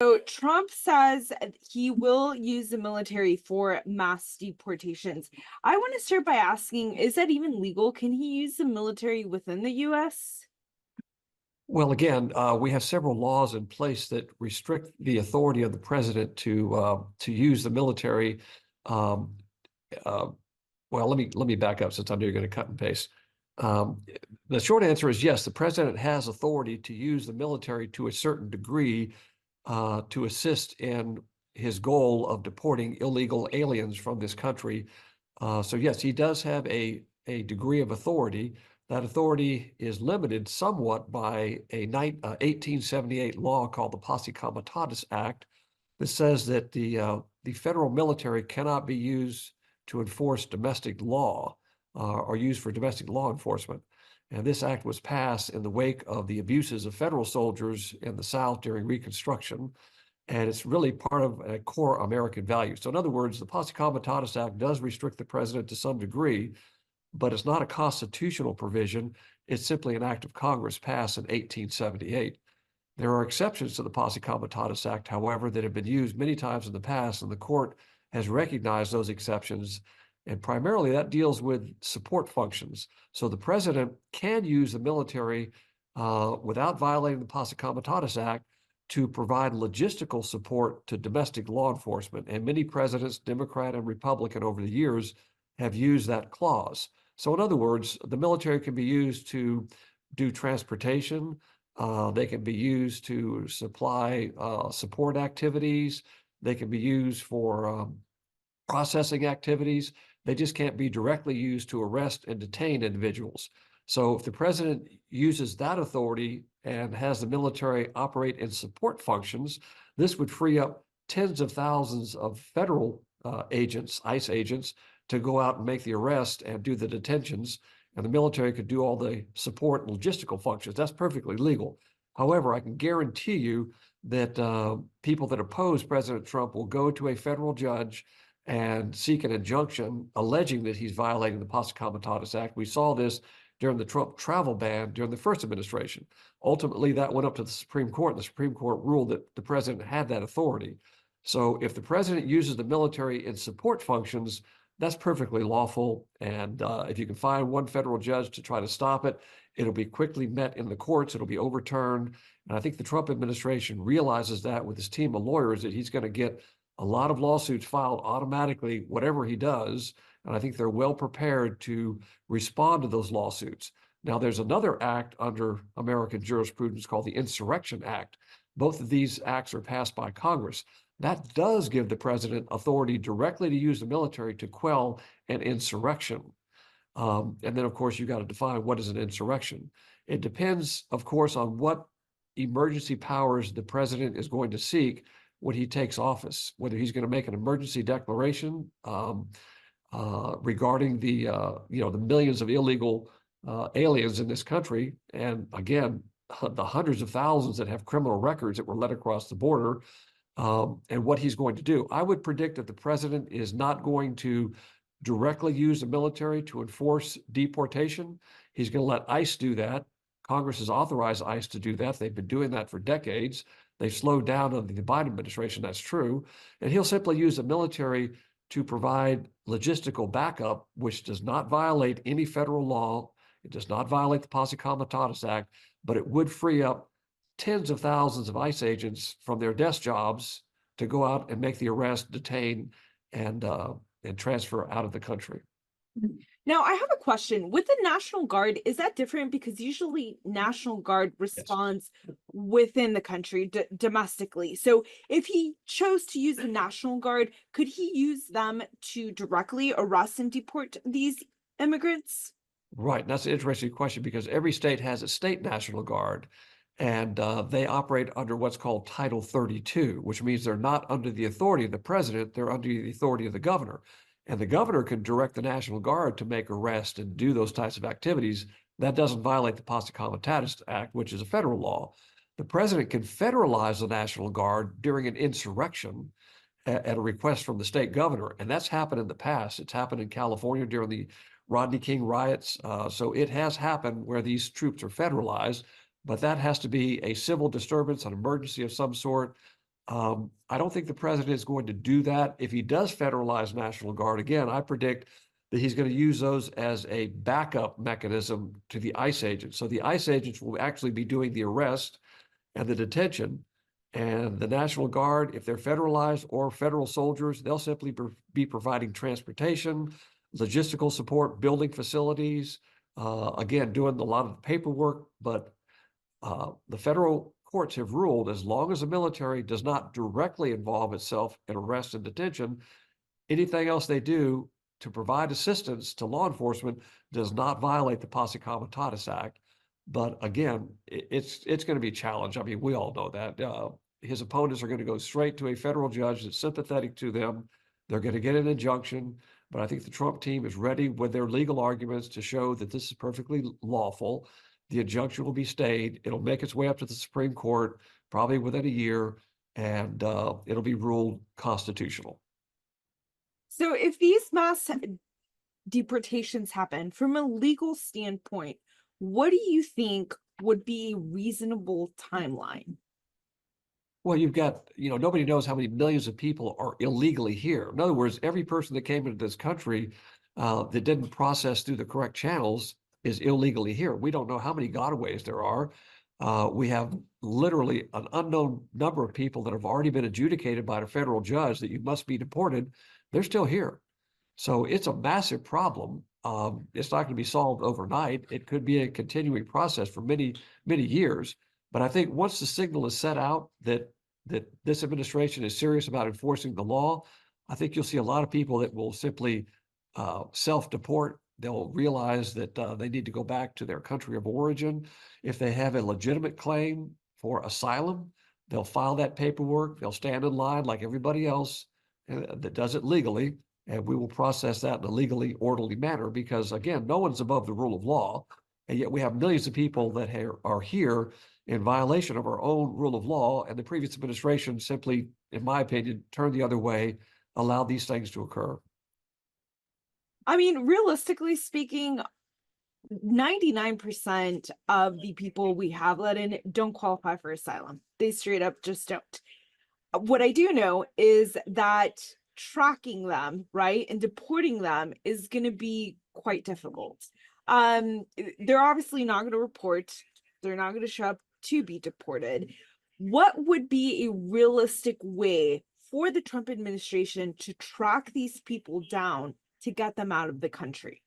So Trump says he will use the military for mass deportations. I want to start by asking, is that even legal? Can he use the military within the US? Well, again, we have several laws in place that restrict the authority of the president to use the military. Um, uh, well, let me back up since I'm going to cut and paste. Um, the short answer is yes, the president has authority to use the military to a certain degree to assist in his goal of deporting illegal aliens from this country. So yes, he does have a degree of authority. That authority is limited somewhat by a 1878 law called the Posse Comitatus Act that says that the federal military cannot be used to enforce domestic law or used for domestic law enforcement. And this act was passed in the wake of the abuses of federal soldiers in the South during Reconstruction. And it's really part of a core American value. So in other words, the Posse Comitatus Act does restrict the president to some degree, but it's not a constitutional provision. It's simply an act of Congress passed in 1878. There are exceptions to the Posse Comitatus Act, however, that have been used many times in the past, and the court has recognized those exceptions. And primarily that deals with support functions. So the president can use the military without violating the Posse Comitatus Act to provide logistical support to domestic law enforcement. And many presidents, Democrat and Republican, over the years have used that clause. So in other words, the military can be used to do transportation. They can be used to supply support activities. They can be used for processing activities. They just can't be directly used to arrest and detain individuals. So if the president uses that authority and has the military operate in support functions, this would free up tens of thousands of federal agents, ICE agents, to go out and make the arrest and do the detentions, and the military could do all the support and logistical functions. That's perfectly legal. However, I can guarantee you that people that oppose President Trump will go to a federal judge and seek an injunction alleging that he's violating the Posse Comitatus Act. We saw this during the Trump travel ban during the first administration. Ultimately, that went up to the Supreme Court, and the Supreme Court ruled that the president had that authority. So if the president uses the military in support functions, that's perfectly lawful. And if you can find one federal judge to try to stop it, it'll be quickly met in the courts. It'll be overturned. And I think the Trump administration realizes that with his team of lawyers, that he's going to get a lot of lawsuits filed automatically, whatever he does. And I think they're well prepared to respond to those lawsuits. Now, there's another act under American jurisprudence called the Insurrection Act. Both of these acts are passed by Congress. That does give the president authority directly to use the military to quell an insurrection. And then, of course, you've got to define what is an insurrection. It depends, of course, on what emergency powers the president is going to seek when he takes office, whether he's going to make an emergency declaration regarding the millions of illegal aliens in this country. And again, the hundreds of thousands that have criminal records that were let across the border. And what he's going to do. I would predict that the president is not going to directly use the military to enforce deportation. He's going to let ICE do that. Congress has authorized ICE to do that. They've been doing that for decades. They've slowed down under the Biden administration, that's true. And he'll simply use the military to provide logistical backup, which does not violate any federal law. It does not violate the Posse Comitatus Act, but it would free up tens of thousands of ICE agents from their desk jobs to go out and make the arrest, detain, and transfer out of the country. Now, I have a question. With the National Guard, is that different? Because usually National Guard responds within the country domestically. So if he chose to use the National Guard, could he use them to directly arrest and deport these immigrants? Right. That's an interesting question because every state has a state National Guard. And they operate under what's called Title 32, which means they're not under the authority of the president, they're under the authority of the governor. And the governor can direct the National Guard to make arrests and do those types of activities. That doesn't violate the Posse Comitatus Act, which is a federal law. The president can federalize the National Guard during an insurrection at a request from the state governor. And that's happened in the past. It's happened in California during the Rodney King riots. So it has happened where these troops are federalized. But that has to be a civil disturbance, an emergency of some sort. I don't think the president is going to do that. If he does federalize National Guard, again, I predict that he's going to use those as a backup mechanism to the ICE agents. So the ICE agents will actually be doing the arrest and the detention. And the National Guard, if they're federalized or federal soldiers, they'll simply be providing transportation, logistical support, building facilities, again, doing a lot of the paperwork. But the federal courts have ruled as long as the military does not directly involve itself in arrest and detention, anything else they do to provide assistance to law enforcement does not violate the Posse Comitatus Act. But again, it's going to be challenged. I mean, we all know that. His opponents are going to go straight to a federal judge that's sympathetic to them. They're going to get an injunction. But I think the Trump team is ready with their legal arguments to show that this is perfectly lawful. The injunction will be stayed. It'll make its way up to the Supreme Court probably within a year, and it'll be ruled constitutional. So if these mass deportations happen from a legal standpoint, what do you think would be a reasonable timeline? Well, you've got, nobody knows how many millions of people are illegally here. In other words, every person that came into this country that didn't process through the correct channels is illegally here. We don't know how many gotaways there are. We have literally an unknown number of people that have already been adjudicated by a federal judge that you must be deported. They're still here. So it's a massive problem. It's not going to be solved overnight. It could be a continuing process for many, many years. But I think once the signal is set out that this administration is serious about enforcing the law, I think you'll see a lot of people that will simply self-deport. They'll realize that they need to go back to their country of origin. If they have a legitimate claim for asylum, they'll file that paperwork. They'll stand in line like everybody else that does it legally, and we will process that in a legally orderly manner because, again, no one's above the rule of law, and yet we have millions of people that are here in violation of our own rule of law, and the previous administration simply, in my opinion, turned the other way, allowed these things to occur. I mean, realistically speaking, 99% of the people we have let in don't qualify for asylum. They straight up just don't. What I do know is that tracking them, right, and deporting them is going to be quite difficult. They're obviously not going to report. They're not going to show up to be deported. What would be a realistic way for the Trump administration to track these people down to get them out of the country?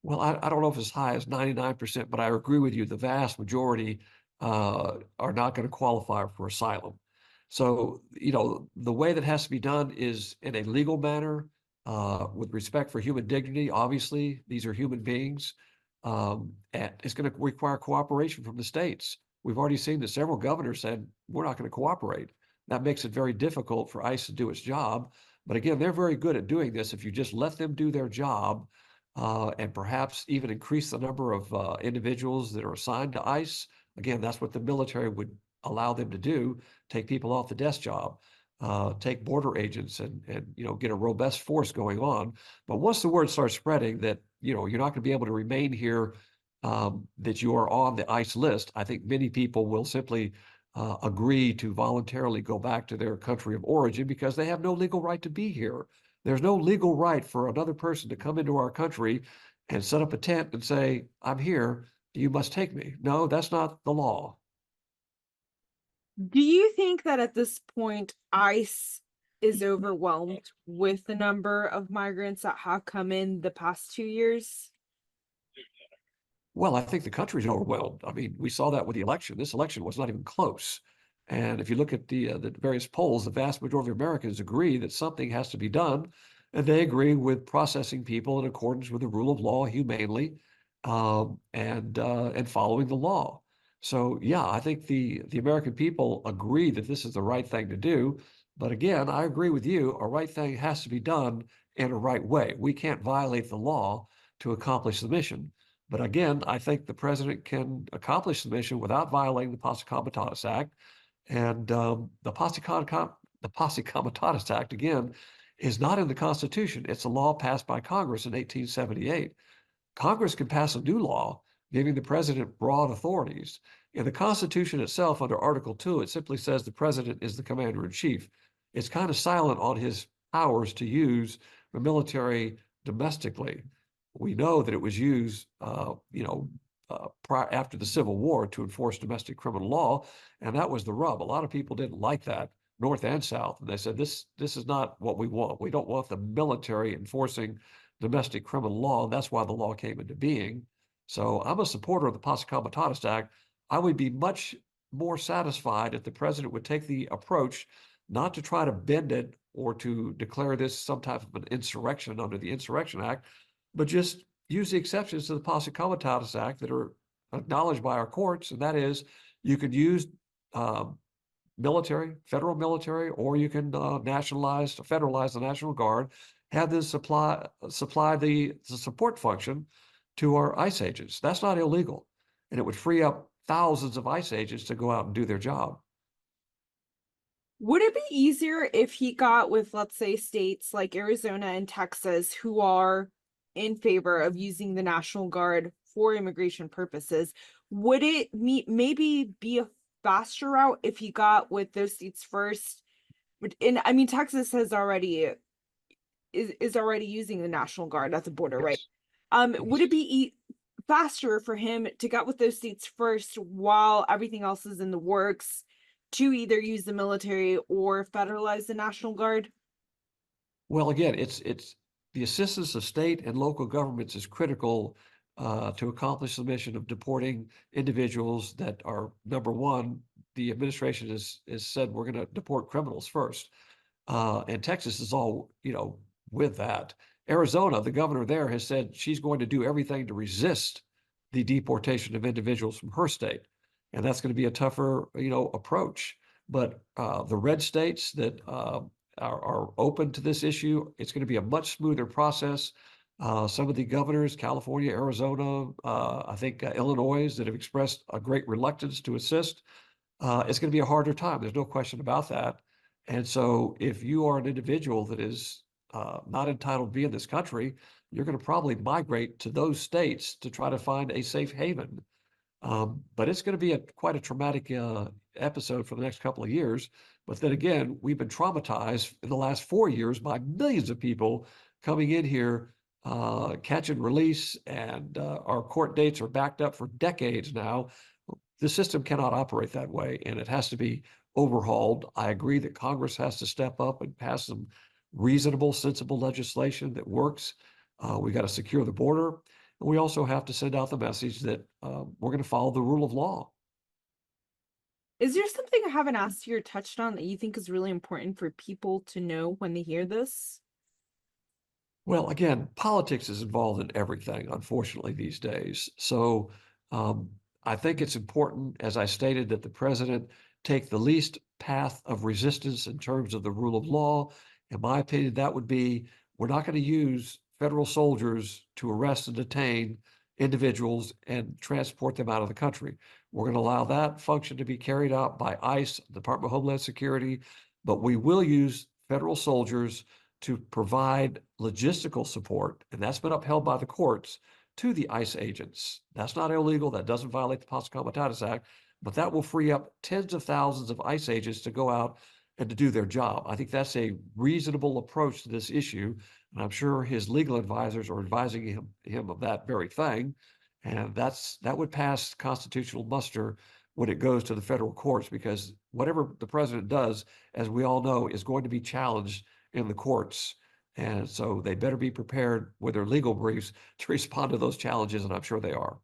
Well, I don't know if it's as high as 99%, but I agree with you. The vast majority are not going to qualify for asylum. So, the way that has to be done is in a legal manner, with respect for human dignity. Obviously, these are human beings. And it's going to require cooperation from the states. We've already seen that several governors said, we're not going to cooperate. That makes it very difficult for ICE to do its job. But again, they're very good at doing this. If you just let them do their job, and perhaps even increase the number of individuals that are assigned to ICE. Again, that's what the military would allow them to do, take people off the desk job, take border agents and get a robust force going on. But once the word starts spreading that, you're not going to be able to remain here, that you are on the ICE list, I think many people will simply agree to voluntarily go back to their country of origin because they have no legal right to be here. There's no legal right for another person to come into our country and set up a tent and say, I'm here, you must take me. No, that's not the law. Do you think that at this point, ICE is overwhelmed with the number of migrants that have come in the past 2 years? Well, I think the country's overwhelmed. I mean, we saw that with the election. This election was not even close. And if you look at the various polls, the vast majority of Americans agree that something has to be done, and they agree with processing people in accordance with the rule of law humanely, and following the law. So yeah, I think the American people agree that this is the right thing to do. But again, I agree with you. A right thing has to be done in a right way. We can't violate the law to accomplish the mission. But again, I think the president can accomplish the mission without violating the Posse Comitatus Act. And the Posse Comitatus Act, again, is not in the Constitution. It's a law passed by Congress in 1878. Congress can pass a new law giving the president broad authorities. In the Constitution itself, under Article 2, it simply says the president is the commander in chief. It's kind of silent on his powers to use the military domestically. We know that it was used, after the Civil War to enforce domestic criminal law, and that was the rub. A lot of people didn't like that, North and South, and they said this is not what we want. We don't want the military enforcing domestic criminal law. That's why the law came into being. So I'm a supporter of the Posse Comitatus Act. I would be much more satisfied if the president would take the approach not to try to bend it or to declare this some type of an insurrection under the Insurrection Act, but just use the exceptions to the Posse Comitatus Act that are acknowledged by our courts, and that is you could use military, federal military, or you can federalize the National Guard, have this supply the support function to our ICE agents. That's not illegal, and it would free up thousands of ICE agents to go out and do their job. Would it be easier if he got with, let's say, states like Arizona and Texas who are in favor of using the National Guard for immigration purposes? Would it maybe be a faster route if he got with those states first? And I mean, Texas is already using the National Guard at the border, right? Would it be faster for him to get with those states first while everything else is in the works to either use the military or federalize the National Guard? Well, again, it's the assistance of state and local governments is critical to accomplish the mission of deporting individuals that are, number one, the administration has said we're going to deport criminals first. And Texas is all, with that. Arizona, the governor there has said she's going to do everything to resist the deportation of individuals from her state. And that's going to be a tougher, approach. But the red states that are open to this issue, it's going to be a much smoother process. Some of the governors, California, Arizona, I think Illinois, that have expressed a great reluctance to assist, it's going to be a harder time. There's no question about that. And so if you are an individual that is not entitled to be in this country, you're going to probably migrate to those states to try to find a safe haven. But it's going to be quite a traumatic episode for the next couple of years. But then again, we've been traumatized in the last 4 years by millions of people coming in here, catch and release, and our court dates are backed up for decades now. The system cannot operate that way, and it has to be overhauled. I agree that Congress has to step up and pass some reasonable, sensible legislation that works. We got to secure the border. And we also have to send out the message that we're going to follow the rule of law. Is there something I haven't asked you or touched on that you think is really important for people to know when they hear this? Well, again, politics is involved in everything, unfortunately, these days. So I think it's important, as I stated, that the president take the least path of resistance in terms of the rule of law. In my opinion, that would be, we're not going to use federal soldiers to arrest and detain individuals and transport them out of the country. We're going to allow that function to be carried out by ICE, Department of Homeland Security, but we will use federal soldiers to provide logistical support, and that's been upheld by the courts, to the ICE agents. That's not illegal. That doesn't violate the Posse Comitatus Act, but that will free up tens of thousands of ICE agents to go out and to do their job. I think that's a reasonable approach to this issue, and I'm sure his legal advisors are advising him of that very thing, and that would pass constitutional muster when it goes to the federal courts, because whatever the president does, as we all know, is going to be challenged in the courts. And so they better be prepared with their legal briefs to respond to those challenges, and I'm sure they are.